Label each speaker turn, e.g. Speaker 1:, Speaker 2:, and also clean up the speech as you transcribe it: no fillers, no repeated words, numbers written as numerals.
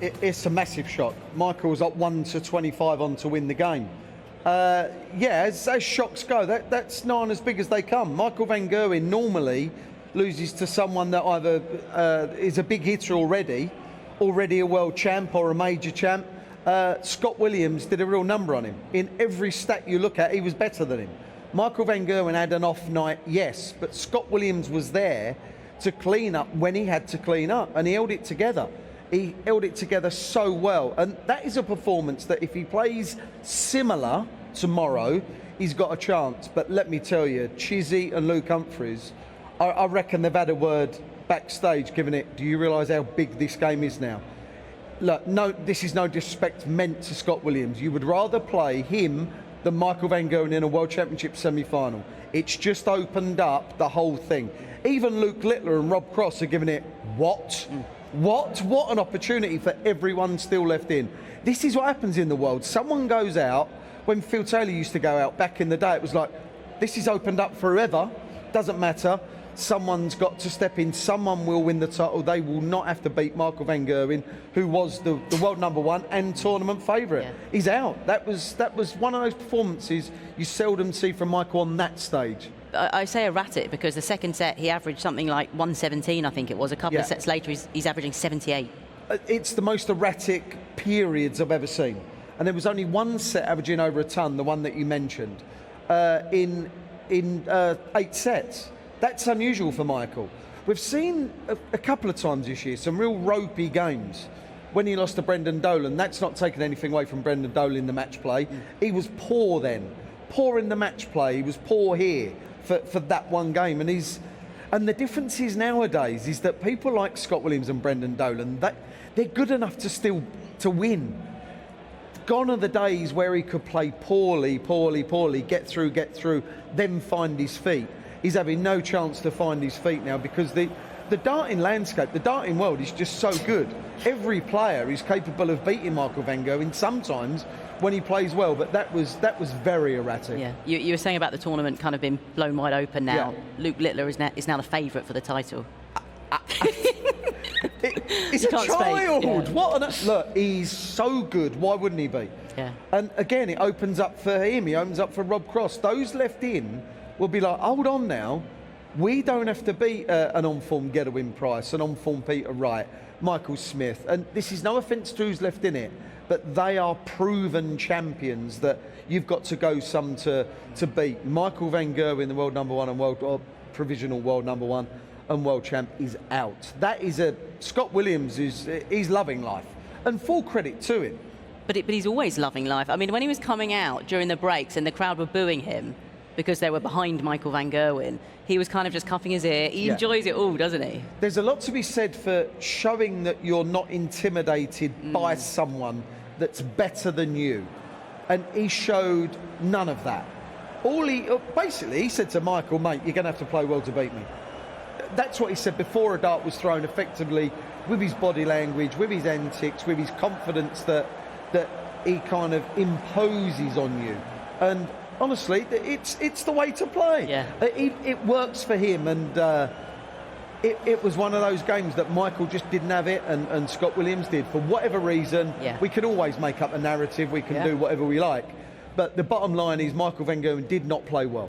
Speaker 1: It's a massive shock. Michael's up 1-25 on to win the game. As shocks go, that's not as big as they come. Michael van Gerwen normally loses to someone that either is a big hitter already a world champ or a major champ. Scott Williams did a real number on him. In every stat you look at, he was better than him. Michael van Gerwen had an off night, yes, but Scott Williams was there to clean up when he had to clean up, and he held it together. He held it together so well, and that is a performance that if he plays similar tomorrow, he's got a chance. But let me tell you, Chizzy and Luke Humphries, I reckon they've had a word backstage giving it, do you realise how big this game is now? Look, no, this is no disrespect meant to Scott Williams. You would rather play him than Michael van Gerwen in a World Championship semi-final. It's just opened up the whole thing. Even Luke Littler and Rob Cross are giving it, what? What an opportunity for everyone still left in. This is what happens in the world. Someone goes out, when Phil Taylor used to go out back in the day, it was like, this is opened up forever, doesn't matter. Someone's got to step in, someone will win the title. They will not have to beat Michael van Gerwen, who was the world #1 and tournament favourite. Yeah. He's out. That was one of those performances you seldom see from Michael on that stage.
Speaker 2: I say erratic because the second set he averaged something like 117, I think it was. A couple of sets later he's averaging 78.
Speaker 1: It's the most erratic periods I've ever seen. And there was only one set averaging over a ton, the one that you mentioned, in 8 sets. That's unusual for Michael. We've seen a couple of times this year some real ropey games. When he lost to Brendan Dolan, that's not taking anything away from Brendan Dolan in the match play. He was poor then. Poor in the match play. He was poor here for that one game. And the difference is nowadays is that people like Scott Williams and Brendan Dolan, they're good enough to win. Gone are the days where he could play poorly, get through, then find his feet. He's having no chance to find his feet now because the darting landscape, the darting world is just so good. Every player is capable of beating Michael van Gerwen sometimes when he plays well, but that was very erratic.
Speaker 2: Yeah, you were saying about the tournament kind of being blown wide open now. Yeah. Luke Littler is now the favourite for the title.
Speaker 1: He's a child. Yeah. What look, he's so good. Why wouldn't he be?
Speaker 2: Yeah.
Speaker 1: And again, it opens up for him. He opens up for Rob Cross. Those left in will be like, hold on now. We don't have to beat an on-form Gerwyn Price, an on-form Peter Wright, Michael Smith. And this is no offence to who's left in it, but they are proven champions that you've got to go some to beat. Michael van Gerwen, the world #1 and world provisional world #1 and world champ, is out. That is Scott Williams he's loving life, and full credit to him.
Speaker 2: But he's always loving life. I mean, when he was coming out during the breaks and the crowd were booing him because they were behind Michael van Gerwen, he was kind of just cuffing his ear. He enjoys it all, doesn't he?
Speaker 1: There's a lot to be said for showing that you're not intimidated by someone that's better than you. And he showed none of that. Basically, he said to Michael, mate, you're going to have to play well to beat me. That's what he said before a dart was thrown, effectively, with his body language, with his antics, with his confidence that he kind of imposes on you. And honestly, it's the way to play.
Speaker 2: Yeah.
Speaker 1: It works for him, and it was one of those games that Michael just didn't have it, and Scott Williams did. For whatever reason, we can always make up a narrative, we can do whatever we like. But the bottom line is Michael van Gerwen did not play well.